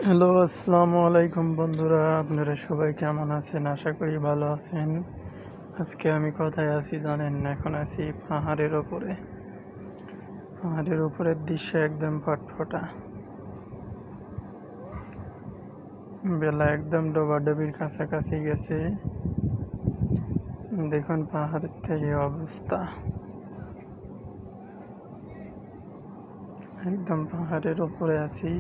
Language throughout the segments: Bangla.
হ্যালো, আসসালামু আলাইকুম বন্ধুরা। আপনারা সবাই কেমন আছেন? আশা করি ভালো আছেন। আজকে আমি কোথায় আছি জানেন? এখন আছি পাহাড়ের ওপরে। পাহাড়ের উপরের দৃশ্য একদম ফটফটা। বেলা একদম ডোবাডোবির কাছাকাছি গেছে। দেখুন পাহাড়ের থেকে অবস্থা। একদম পাহাড়ের ওপরে আছি।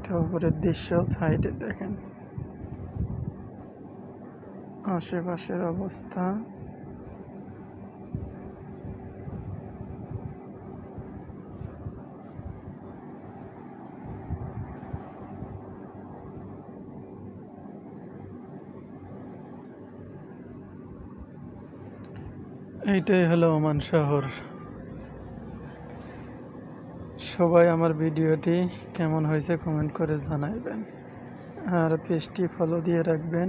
এটা উপরের দৃশ্য, সাইডে দেখেন আশেপাশের অবস্থা। এইটাই হলো ওমান শহর। সবাই আমার ভিডিওটি কেমন হয়েছে কমেন্ট করে জানাইবেন, আর পেজটি ফলো দিয়ে রাখবেন।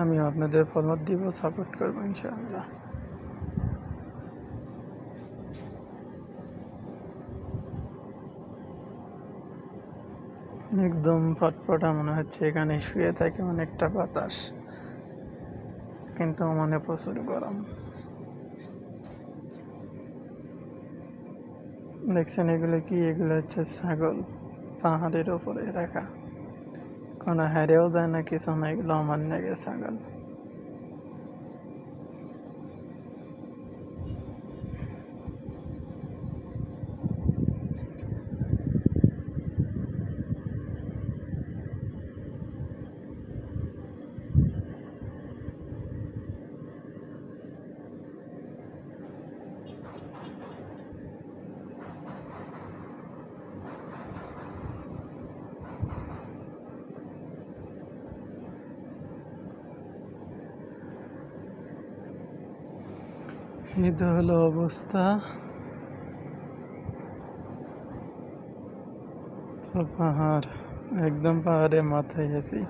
আমি আপনাদের ফলো দিব, সাপোর্ট করবো ইনশাআল্লাহ। একদম ফটফটা মনে হচ্ছে এখানে শুয়ে থাকে অনেকটা বাতাস, কিন্তু মানে প্রচুর গরম। দেখছেন এগুলো কি? এগুলো হচ্ছে ছাগল, পাহাড়ের ওপরে রাখা, কোনো হারেও যায় না, কিছু না। এগুলো আমার নেগে ছাগল। এই তো হলো অবস্থা। তো পাহাড়, একদম পাহাড়ের মাথায় আছি।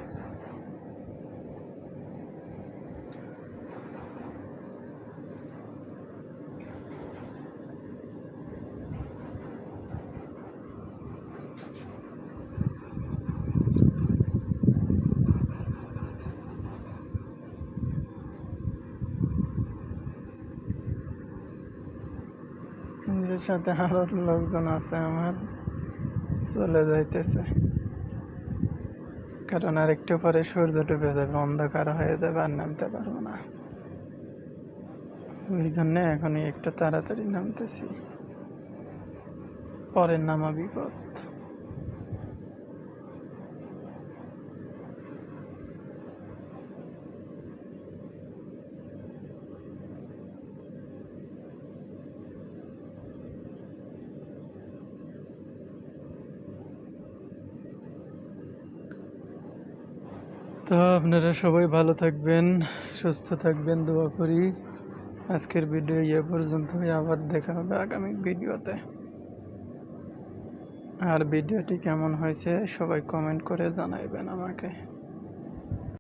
নিজের সাথে আরো লোকজন আছে আমার, চলে যাইতেছে, কারণ আর একটু পরে সূর্য ডুবে যাবে, অন্ধকার হয়ে যাবে, আর নামতে পারবো না। ওই জন্যে এখনই একটু তাড়াতাড়ি নামতেছি, পরের নামা বিপদ। তো আপনারা সবাই ভালো থাকবেন, সুস্থ থাকবেন, দোয়া করি। আজকের ভিডিও এ পর্যন্তই, আবার দেখা হবে আগামী ভিডিওতে। আর ভিডিওটি কেমন হয়েছে সবাই কমেন্ট করে জানাইবেন আমাকে।